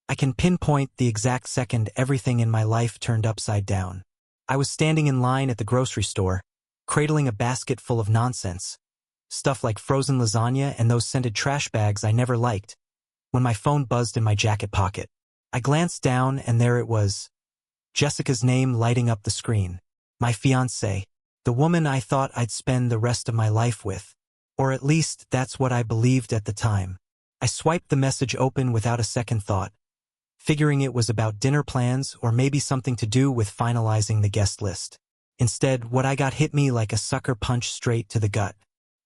I can pinpoint the exact second everything in my life turned upside down. I was standing in line at the grocery store, cradling a basket full of nonsense. Stuff like frozen lasagna and those scented trash bags I never liked, when my phone buzzed in my jacket pocket. I glanced down and there it was. Jessica's name lighting up the screen. My fiancée. The woman I thought I'd spend the rest of my life with. Or at least that's what I believed at the time. I swiped the message open without a second thought, figuring it was about dinner plans or maybe something to do with finalizing the guest list. Instead, what I got hit me like a sucker punch straight to the gut.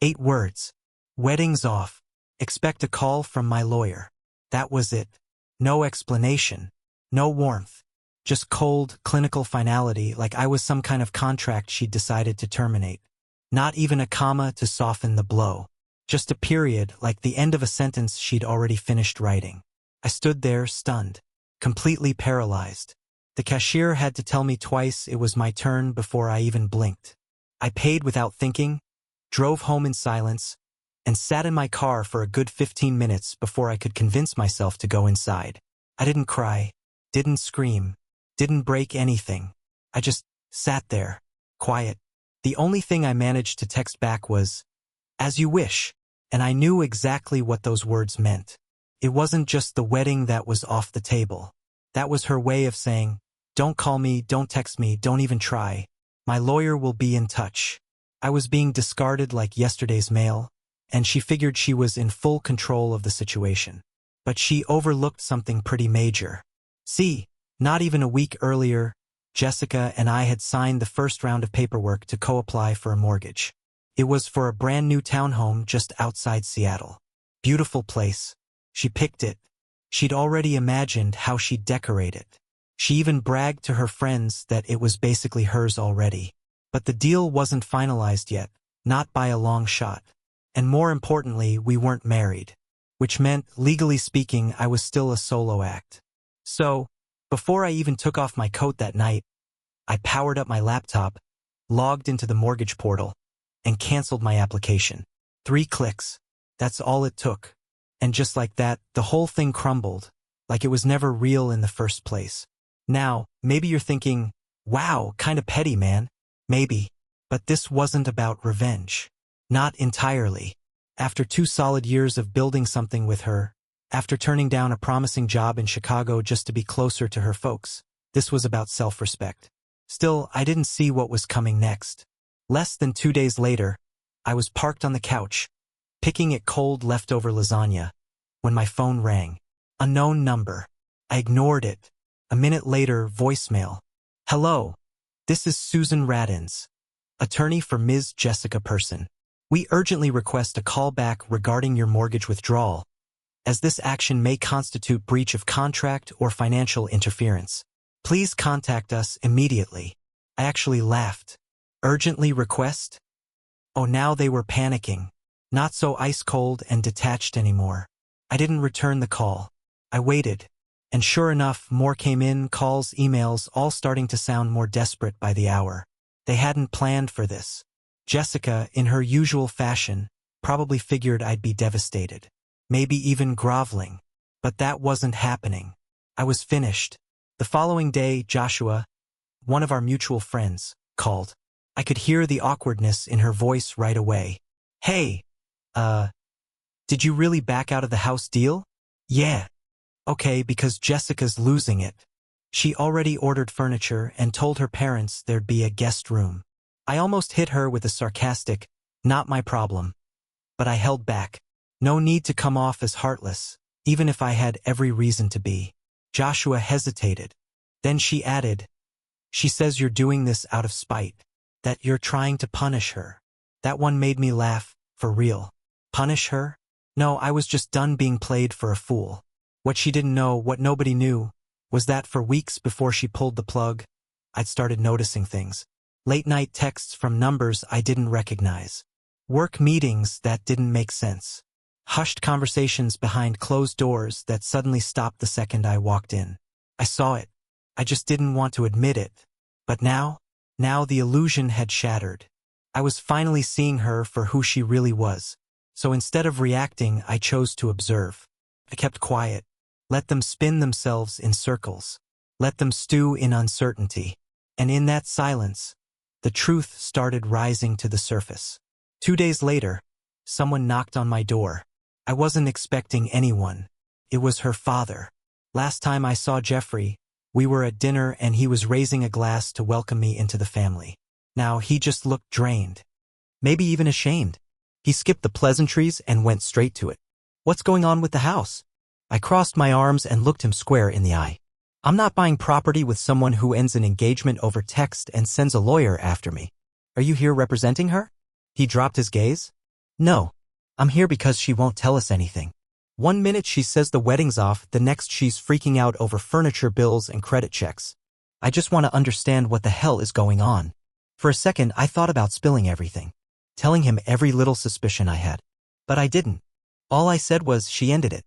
8 words. Wedding's off. Expect a call from my lawyer. That was it. No explanation. No warmth. Just cold, clinical finality, like I was some kind of contract she'd decided to terminate. Not even a comma to soften the blow. Just a period, like the end of a sentence she'd already finished writing. I stood there, stunned. Completely paralyzed. The cashier had to tell me twice it was my turn before I even blinked. I paid without thinking, drove home in silence, and sat in my car for a good 15 minutes before I could convince myself to go inside. I didn't cry, didn't scream, didn't break anything. I just sat there, quiet. The only thing I managed to text back was, "As you wish," and I knew exactly what those words meant. It wasn't just the wedding that was off the table. That was her way of saying, don't call me, don't text me, don't even try. My lawyer will be in touch. I was being discarded like yesterday's mail, and she figured she was in full control of the situation. But she overlooked something pretty major. See, not even a week earlier, Jessica and I had signed the first round of paperwork to co-apply for a mortgage. It was for a brand new townhome just outside Seattle. Beautiful place. She picked it. She'd already imagined how she'd decorate it. She even bragged to her friends that it was basically hers already. But the deal wasn't finalized yet, not by a long shot. And more importantly, we weren't married. Which meant, legally speaking, I was still a solo act. So, before I even took off my coat that night, I powered up my laptop, logged into the mortgage portal, and canceled my application. 3 clicks. That's all it took. And just like that, the whole thing crumbled, like it was never real in the first place. Now, maybe you're thinking, wow, kinda petty, man. Maybe. But this wasn't about revenge. Not entirely. After 2 solid years of building something with her, after turning down a promising job in Chicago just to be closer to her folks, this was about self-respect. Still, I didn't see what was coming next. Less than 2 days later, I was parked on the couch, picking at cold leftover lasagna, when my phone rang. Unknown number. I ignored it. A minute later, voicemail. Hello. This is Susan Radins, attorney for Ms. Jessica Person. We urgently request a call back regarding your mortgage withdrawal, as this action may constitute breach of contract or financial interference. Please contact us immediately. I actually laughed. Urgently request? Oh, now they were panicking. Not so ice-cold and detached anymore. I didn't return the call. I waited. And sure enough, more came in, calls, emails, all starting to sound more desperate by the hour. They hadn't planned for this. Jessica, in her usual fashion, probably figured I'd be devastated. Maybe even groveling. But that wasn't happening. I was finished. The following day, Joshua, one of our mutual friends, called. I could hear the awkwardness in her voice right away. Hey, did you really back out of the house deal? Yeah. Okay, because Jessica's losing it. She already ordered furniture and told her parents there'd be a guest room. I almost hit her with a sarcastic, not my problem. But I held back. No need to come off as heartless, even if I had every reason to be. Joshua hesitated. Then she added, she says you're doing this out of spite, that you're trying to punish her. That one made me laugh, for real. Punish her? No, I was just done being played for a fool. What she didn't know, what nobody knew, was that for weeks before she pulled the plug, I'd started noticing things. Late-night texts from numbers I didn't recognize. Work meetings that didn't make sense. Hushed conversations behind closed doors that suddenly stopped the second I walked in. I saw it. I just didn't want to admit it. But now the illusion had shattered. I was finally seeing her for who she really was. So instead of reacting, I chose to observe. I kept quiet. Let them spin themselves in circles. Let them stew in uncertainty. And in that silence, the truth started rising to the surface. 2 days later, someone knocked on my door. I wasn't expecting anyone. It was her father. Last time I saw Jeffrey, we were at dinner and he was raising a glass to welcome me into the family. Now he just looked drained. Maybe even ashamed. He skipped the pleasantries and went straight to it. "What's going on with the house?" I crossed my arms and looked him square in the eye. "I'm not buying property with someone who ends an engagement over text and sends a lawyer after me. Are you here representing her?" He dropped his gaze. "No. I'm here because she won't tell us anything. 1 minute she says the wedding's off, the next she's freaking out over furniture bills and credit checks. I just want to understand what the hell is going on." For a second, I thought about spilling everything, telling him every little suspicion I had. But I didn't. All I said was she ended it.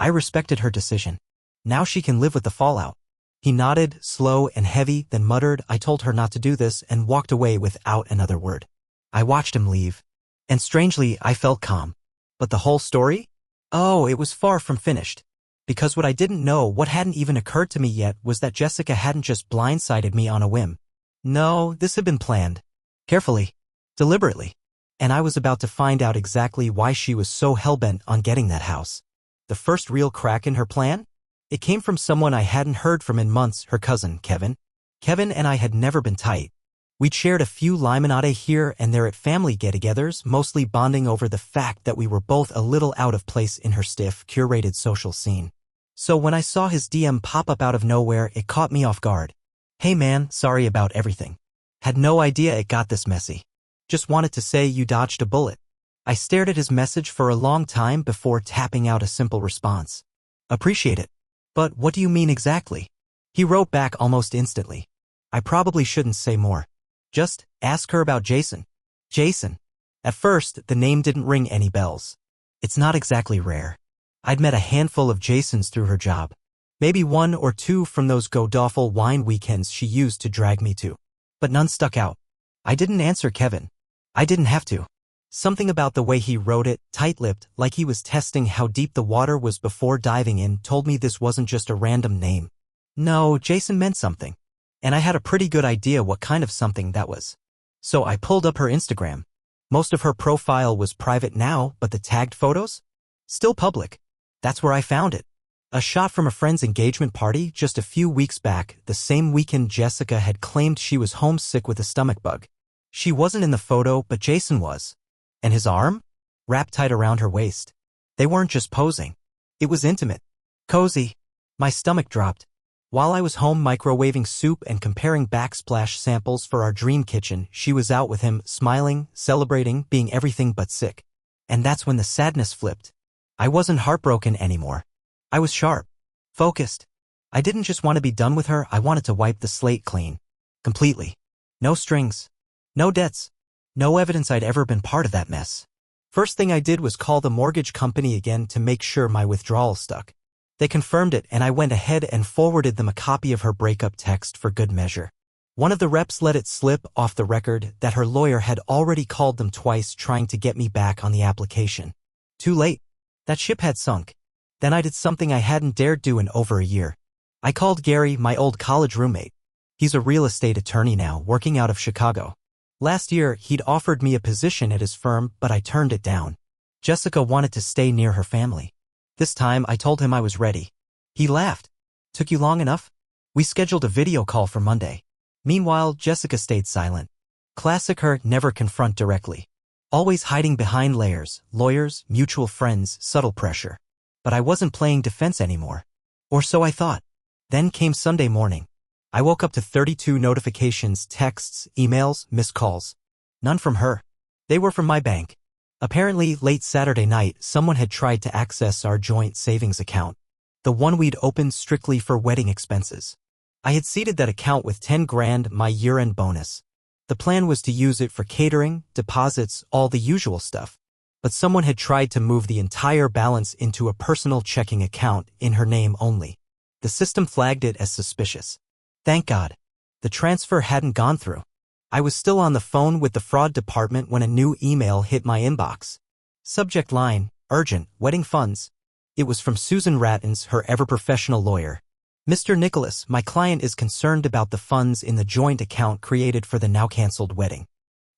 I respected her decision. Now she can live with the fallout. He nodded, slow and heavy, then muttered, "I told her not to do this," and walked away without another word. I watched him leave. And strangely, I felt calm. But the whole story? Oh, it was far from finished. Because what I didn't know, what hadn't even occurred to me yet, was that Jessica hadn't just blindsided me on a whim. No, this had been planned. Carefully. Deliberately. And I was about to find out exactly why she was so hellbent on getting that house. The first real crack in her plan? It came from someone I hadn't heard from in months, her cousin, Kevin. Kevin and I had never been tight. We'd shared a few limonade here and there at family get-togethers, mostly bonding over the fact that we were both a little out of place in her stiff, curated social scene. So when I saw his DM pop up out of nowhere, it caught me off guard. "Hey man, sorry about everything. Had no idea it got this messy. Just wanted to say you dodged a bullet." I stared at his message for a long time before tapping out a simple response. "Appreciate it. But what do you mean exactly?" He wrote back almost instantly. "I probably shouldn't say more. Just ask her about Jason." Jason. At first, the name didn't ring any bells. It's not exactly rare. I'd met a handful of Jasons through her job. Maybe 1 or 2 from those godawful wine weekends she used to drag me to. But none stuck out. I didn't answer Kevin. I didn't have to. Something about the way he wrote it, tight-lipped, like he was testing how deep the water was before diving in, told me this wasn't just a random name. No, Jason meant something. And I had a pretty good idea what kind of something that was. So I pulled up her Instagram. Most of her profile was private now, but the tagged photos? Still public. That's where I found it. A shot from a friend's engagement party just a few weeks back, the same weekend Jessica had claimed she was homesick with a stomach bug. She wasn't in the photo, but Jason was. And his arm? Wrapped tight around her waist. They weren't just posing. It was intimate. Cozy. My stomach dropped. While I was home microwaving soup and comparing backsplash samples for our dream kitchen, she was out with him, smiling, celebrating, being everything but sick. And that's when the sadness flipped. I wasn't heartbroken anymore. I was sharp. Focused. I didn't just want to be done with her, I wanted to wipe the slate clean. Completely. No strings. No debts. No evidence I'd ever been part of that mess. First thing I did was call the mortgage company again to make sure my withdrawal stuck. They confirmed it, and I went ahead and forwarded them a copy of her breakup text for good measure. One of the reps let it slip off the record that her lawyer had already called them twice trying to get me back on the application. Too late. That ship had sunk. Then I did something I hadn't dared do in over a year. I called Gary, my old college roommate. He's a real estate attorney now, working out of Chicago. Last year, he'd offered me a position at his firm, but I turned it down. Jessica wanted to stay near her family. This time, I told him I was ready. He laughed. "Took you long enough?" We scheduled a video call for Monday. Meanwhile, Jessica stayed silent. Classic her, never confront directly. Always hiding behind layers, lawyers, mutual friends, subtle pressure. But I wasn't playing defense anymore. Or so I thought. Then came Sunday morning. I woke up to 32 notifications, texts, emails, missed calls. None from her. They were from my bank. Apparently, late Saturday night, someone had tried to access our joint savings account. The one we'd opened strictly for wedding expenses. I had seeded that account with 10 grand, my year-end bonus. The plan was to use it for catering, deposits, all the usual stuff. But someone had tried to move the entire balance into a personal checking account in her name only. The system flagged it as suspicious. Thank God. The transfer hadn't gone through. I was still on the phone with the fraud department when a new email hit my inbox. Subject line, urgent, wedding funds. It was from Susan Rattins, her ever-professional lawyer. Mr. Nicholas, my client is concerned about the funds in the joint account created for the now-cancelled wedding.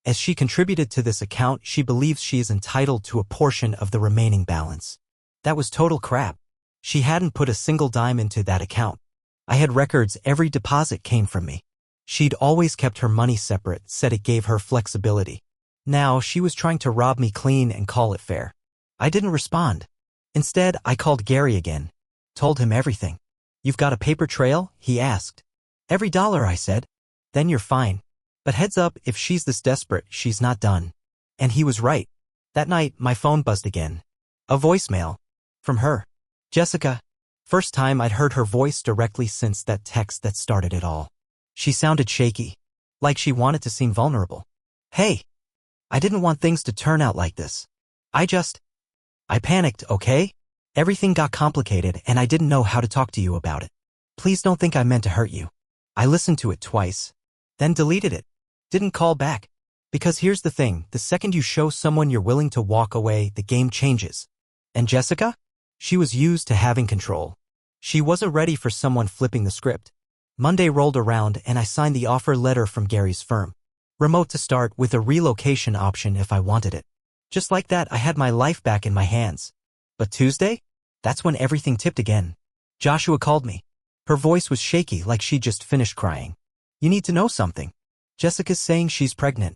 As she contributed to this account, she believes she is entitled to a portion of the remaining balance. That was total crap. She hadn't put a single dime into that account. I had records every deposit came from me. She'd always kept her money separate, said it gave her flexibility. Now she was trying to rob me clean and call it fair. I didn't respond. Instead, I called Gary again. Told him everything. You've got a paper trail? He asked. Every dollar, I said. Then you're fine. But heads up, if she's this desperate, she's not done. And he was right. That night, my phone buzzed again. A voicemail. From her. Jessica. First time I'd heard her voice directly since that text that started it all. She sounded shaky. Like she wanted to seem vulnerable. Hey. I didn't want things to turn out like this. I panicked, okay? Everything got complicated and I didn't know how to talk to you about it. Please don't think I meant to hurt you. I listened to it twice. Then deleted it. Didn't call back. Because here's the thing, the second you show someone you're willing to walk away, the game changes. And Jessica? She was used to having control. She wasn't ready for someone flipping the script. Monday rolled around and I signed the offer letter from Gary's firm. Remote to start with a relocation option if I wanted it. Just like that, I had my life back in my hands. But Tuesday? That's when everything tipped again. Joshua called me. Her voice was shaky like she'd just finished crying. You need to know something. Jessica's saying she's pregnant.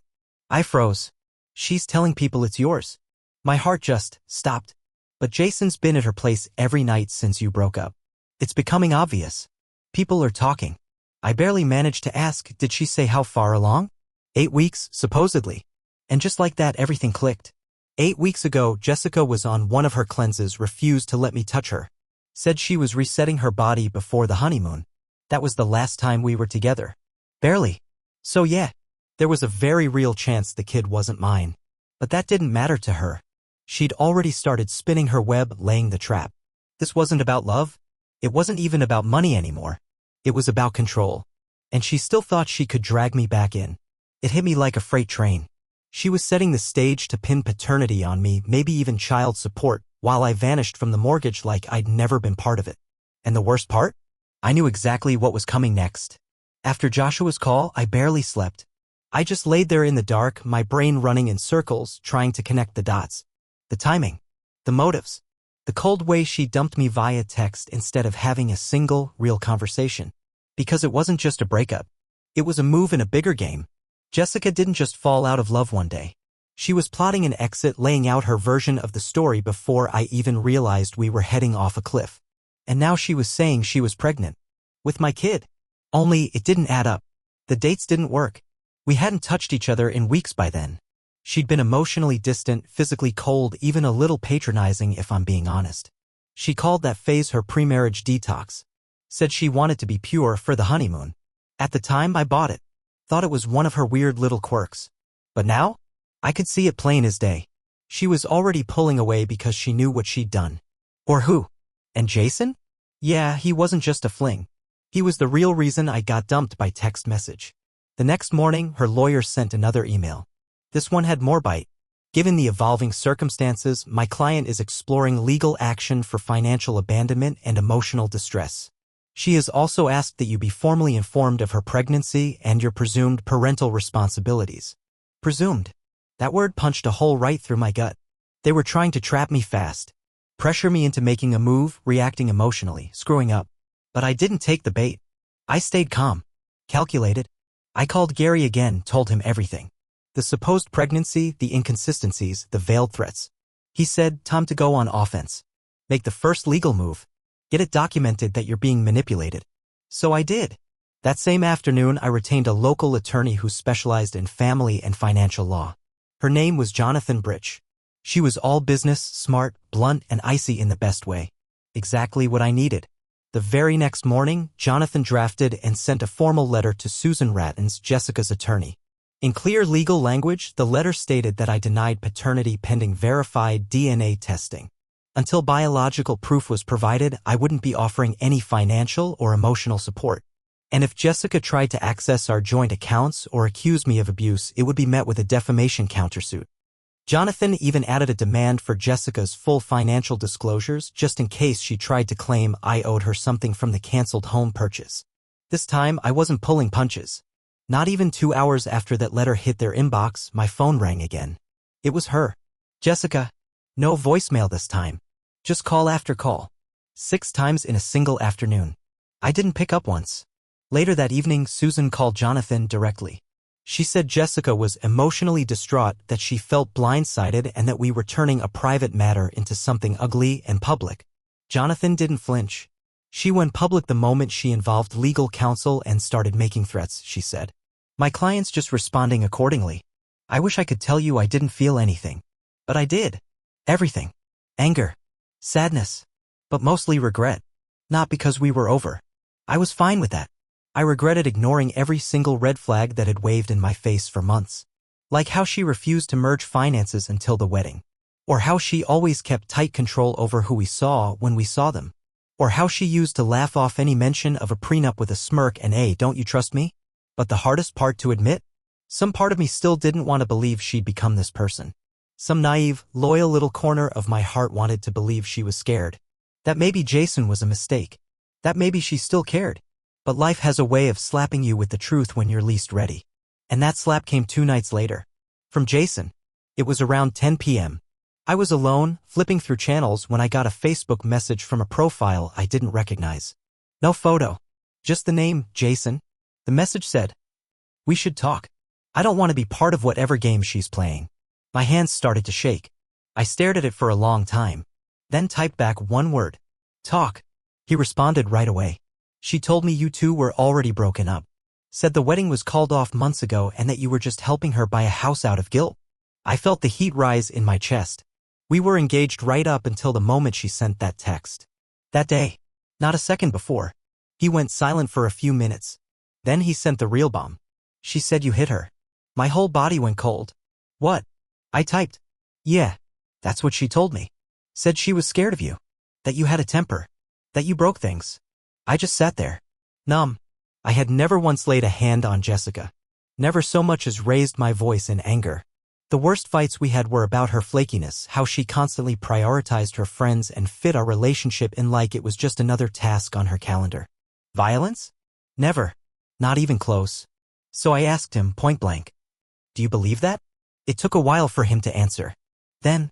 I froze. She's telling people it's yours. My heart just stopped. But Jason's been at her place every night since you broke up. It's becoming obvious. People are talking. I barely managed to ask, did she say how far along? 8 weeks, supposedly. And just like that, everything clicked. 8 weeks ago, Jessica was on one of her cleanses, refused to let me touch her. Said she was resetting her body before the honeymoon. That was the last time we were together. Barely. So yeah, there was a very real chance the kid wasn't mine. But that didn't matter to her. She'd already started spinning her web, laying the trap. This wasn't about love. It wasn't even about money anymore. It was about control. And she still thought she could drag me back in. It hit me like a freight train. She was setting the stage to pin paternity on me, maybe even child support, while I vanished from the mortgage like I'd never been part of it. And the worst part? I knew exactly what was coming next. After Joshua's call, I barely slept. I just laid there in the dark, my brain running in circles, trying to connect the dots. The timing. The motives. The cold way she dumped me via text instead of having a single, real conversation. Because it wasn't just a breakup. It was a move in a bigger game. Jessica didn't just fall out of love one day. She was plotting an exit, laying out her version of the story before I even realized we were heading off a cliff. And now she was saying she was pregnant. With my kid. Only it didn't add up. The dates didn't work. We hadn't touched each other in weeks by then. She'd been emotionally distant, physically cold, even a little patronizing if I'm being honest. She called that phase her pre-marriage detox. Said she wanted to be pure for the honeymoon. At the time, I bought it. Thought it was one of her weird little quirks. But now? I could see it plain as day. She was already pulling away because she knew what she'd done. Or who? And Jason? Yeah, he wasn't just a fling. He was the real reason I got dumped by text message. The next morning, her lawyer sent another email. This one had more bite. Given the evolving circumstances, my client is exploring legal action for financial abandonment and emotional distress. She has also asked that you be formally informed of her pregnancy and your presumed parental responsibilities. Presumed. That word punched a hole right through my gut. They were trying to trap me fast. Pressure me into making a move, reacting emotionally, screwing up. But I didn't take the bait. I stayed calm. Calculated. I called Gary again, told him everything. The supposed pregnancy, the inconsistencies, the veiled threats. He said, time to go on offense. Make the first legal move. Get it documented that you're being manipulated. So I did. That same afternoon, I retained a local attorney who specialized in family and financial law. Her name was Jonathan Britch. She was all business, smart, blunt, and icy in the best way. Exactly what I needed. The very next morning, Jonathan drafted and sent a formal letter to Susan Rattins, Jessica's attorney. In clear legal language, the letter stated that I denied paternity pending verified DNA testing. Until biological proof was provided, I wouldn't be offering any financial or emotional support. And if Jessica tried to access our joint accounts or accuse me of abuse, it would be met with a defamation countersuit. Jonathan even added a demand for Jessica's full financial disclosures just in case she tried to claim I owed her something from the canceled home purchase. This time, I wasn't pulling punches. Not even 2 hours after that letter hit their inbox, my phone rang again. It was her. Jessica. No voicemail this time. Just call after call. 6 times in a single afternoon. I didn't pick up once. Later that evening, Susan called Jonathan directly. She said Jessica was emotionally distraught, that she felt blindsided, and that we were turning a private matter into something ugly and public. Jonathan didn't flinch. She went public the moment she involved legal counsel and started making threats, she said. My client's just responding accordingly. I wish I could tell you I didn't feel anything. But I did. Everything. Anger. Sadness. But mostly regret. Not because we were over. I was fine with that. I regretted ignoring every single red flag that had waved in my face for months. Like how she refused to merge finances until the wedding. Or how she always kept tight control over who we saw when we saw them. Or how she used to laugh off any mention of a prenup with a smirk and "Hey, don't you trust me?" But the hardest part to admit? Some part of me still didn't want to believe she'd become this person. Some naive, loyal little corner of my heart wanted to believe she was scared. That maybe Jason was a mistake. That maybe she still cared. But life has a way of slapping you with the truth when you're least ready. And that slap came 2 nights later. From Jason. It was around 10 p.m. I was alone, flipping through channels when I got a Facebook message from a profile I didn't recognize. No photo. Just the name, Jason. The message said, "We should talk. I don't want to be part of whatever game she's playing." My hands started to shake. I stared at it for a long time. Then typed back one word. Talk. He responded right away. "She told me you two were already broken up. Said the wedding was called off months ago and that you were just helping her buy a house out of guilt." I felt the heat rise in my chest. We were engaged right up until the moment she sent that text. That day. Not a second before. He went silent for a few minutes. Then he sent the real bomb. "She said you hit her." My whole body went cold. "What?" I typed. "Yeah. That's what she told me. Said she was scared of you. That you had a temper. That you broke things." I just sat there. Numb. I had never once laid a hand on Jessica. Never so much as raised my voice in anger. The worst fights we had were about her flakiness, how she constantly prioritized her friends and fit our relationship in like it was just another task on her calendar. Violence? Never. Not even close. So I asked him point blank, "Do you believe that?" It took a while for him to answer. Then,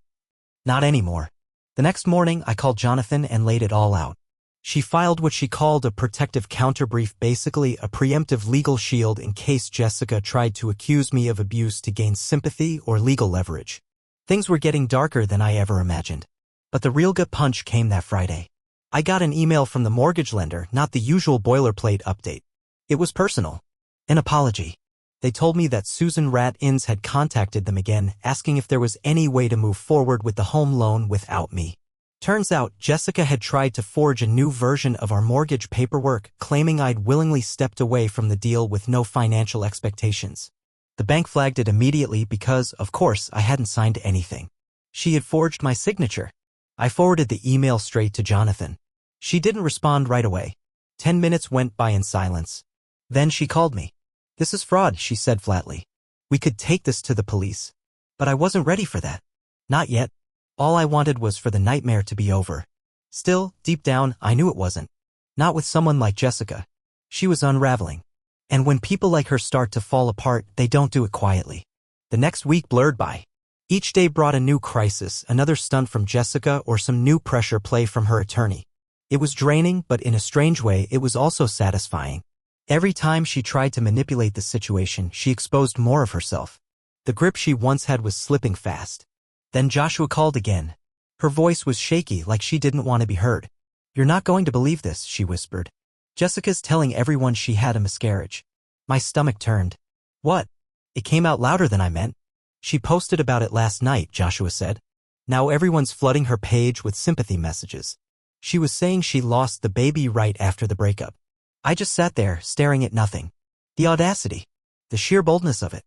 "Not anymore." The next morning, I called Jonathan and laid it all out. She filed what she called a protective counterbrief, basically a preemptive legal shield in case Jessica tried to accuse me of abuse to gain sympathy or legal leverage. Things were getting darker than I ever imagined. But the real gut punch came that Friday. I got an email from the mortgage lender, not the usual boilerplate update. It was personal. An apology. They told me that Susan Rat-Ins had contacted them again, asking if there was any way to move forward with the home loan without me. Turns out, Jessica had tried to forge a new version of our mortgage paperwork, claiming I'd willingly stepped away from the deal with no financial expectations. The bank flagged it immediately because, of course, I hadn't signed anything. She had forged my signature. I forwarded the email straight to Jonathan. She didn't respond right away. 10 minutes went by in silence. Then she called me. "This is fraud," she said flatly. "We could take this to the police." But I wasn't ready for that. Not yet. All I wanted was for the nightmare to be over. Still, deep down, I knew it wasn't. Not with someone like Jessica. She was unraveling. And when people like her start to fall apart, they don't do it quietly. The next week blurred by. Each day brought a new crisis, another stunt from Jessica or some new pressure play from her attorney. It was draining, but in a strange way, it was also satisfying. Every time she tried to manipulate the situation, she exposed more of herself. The grip she once had was slipping fast. Then Joshua called again. Her voice was shaky, like she didn't want to be heard. "You're not going to believe this," she whispered. "Jessica's telling everyone she had a miscarriage." My stomach turned. "What?" It came out louder than I meant. "She posted about it last night," Joshua said. "Now everyone's flooding her page with sympathy messages. She was saying she lost the baby right after the breakup." I just sat there, staring at nothing. The audacity. The sheer boldness of it.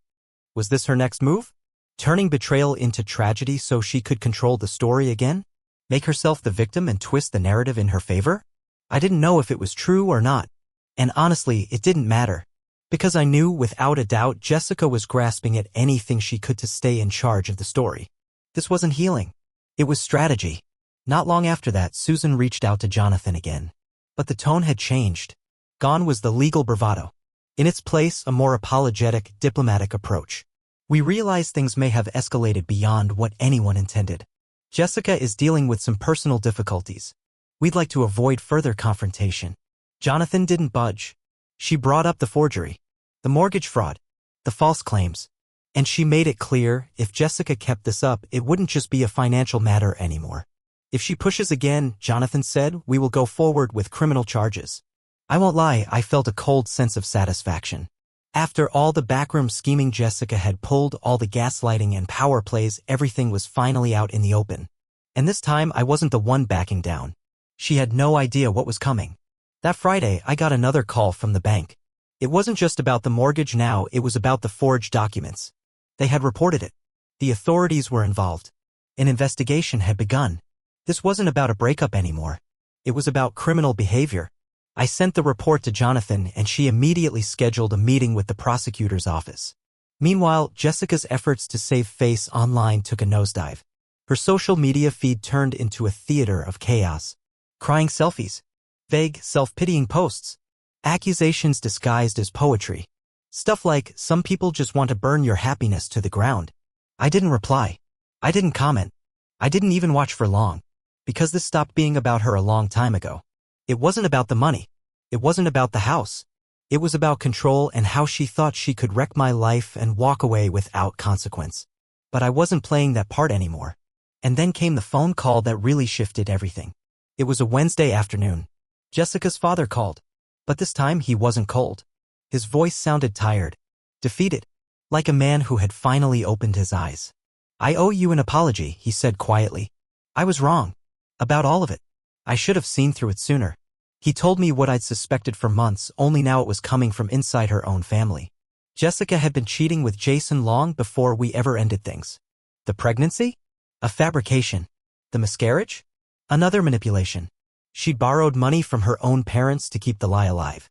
Was this her next move? Turning betrayal into tragedy so she could control the story again? Make herself the victim and twist the narrative in her favor? I didn't know if it was true or not. And honestly, it didn't matter. Because I knew, without a doubt, Jessica was grasping at anything she could to stay in charge of the story. This wasn't healing. It was strategy. Not long after that, Susan reached out to Jonathan again. But the tone had changed. Gone was the legal bravado. In its place, a more apologetic, diplomatic approach. We realized things may have escalated beyond what anyone intended. Jessica is dealing with some personal difficulties. We'd like to avoid further confrontation. Jonathan didn't budge. She brought up the forgery, the mortgage fraud, the false claims. And she made it clear, if Jessica kept this up, it wouldn't just be a financial matter anymore. If she pushes again, Jonathan said, we will go forward with criminal charges. I won't lie, I felt a cold sense of satisfaction. After all the backroom scheming Jessica had pulled, all the gaslighting and power plays, everything was finally out in the open. And this time, I wasn't the one backing down. She had no idea what was coming. That Friday, I got another call from the bank. It wasn't just about the mortgage now, it was about the forged documents. They had reported it. The authorities were involved. An investigation had begun. This wasn't about a breakup anymore. It was about criminal behavior. I sent the report to Jonathan and she immediately scheduled a meeting with the prosecutor's office. Meanwhile, Jessica's efforts to save face online took a nosedive. Her social media feed turned into a theater of chaos. Crying selfies. Vague, self-pitying posts. Accusations disguised as poetry. Stuff like, some people just want to burn your happiness to the ground. I didn't reply. I didn't comment. I didn't even watch for long. Because this stopped being about her a long time ago. It wasn't about the money. It wasn't about the house. It was about control and how she thought she could wreck my life and walk away without consequence. But I wasn't playing that part anymore. And then came the phone call that really shifted everything. It was a Wednesday afternoon. Jessica's father called. But this time he wasn't cold. His voice sounded tired, defeated, like a man who had finally opened his eyes. I owe you an apology, he said quietly. I was wrong. About all of it. I should have seen through it sooner. He told me what I'd suspected for months, only now it was coming from inside her own family. Jessica had been cheating with Jason long before we ever ended things. The pregnancy? A fabrication. The miscarriage? Another manipulation. She'd borrowed money from her own parents to keep the lie alive.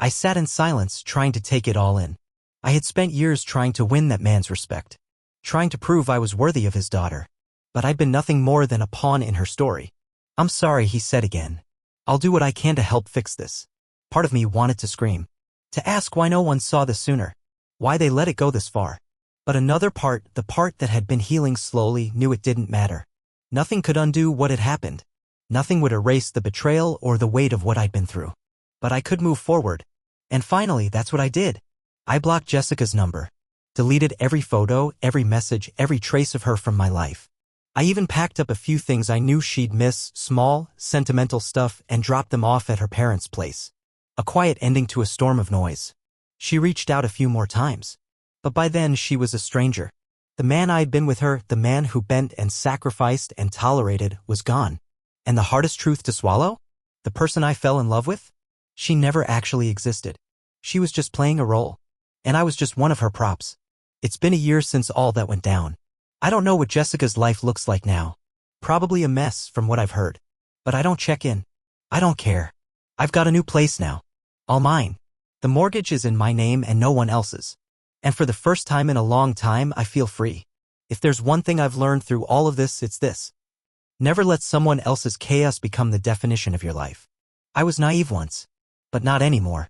I sat in silence, trying to take it all in. I had spent years trying to win that man's respect. Trying to prove I was worthy of his daughter. But I'd been nothing more than a pawn in her story. I'm sorry, he said again. I'll do what I can to help fix this. Part of me wanted to scream. To ask why no one saw this sooner. Why they let it go this far. But another part, the part that had been healing slowly, knew it didn't matter. Nothing could undo what had happened. Nothing would erase the betrayal or the weight of what I'd been through. But I could move forward. And finally, that's what I did. I blocked Jessica's number. Deleted every photo, every message, every trace of her from my life. I even packed up a few things I knew she'd miss, small, sentimental stuff, and dropped them off at her parents' place. A quiet ending to a storm of noise. She reached out a few more times. But by then she was a stranger. The man I'd been with her, the man who bent and sacrificed and tolerated, was gone. And the hardest truth to swallow? The person I fell in love with? She never actually existed. She was just playing a role. And I was just one of her props. It's been a year since all that went down. I don't know what Jessica's life looks like now. Probably a mess from what I've heard. But I don't check in. I don't care. I've got a new place now. All mine. The mortgage is in my name and no one else's. And for the first time in a long time, I feel free. If there's one thing I've learned through all of this, it's this. Never let someone else's chaos become the definition of your life. I was naive once. But not anymore.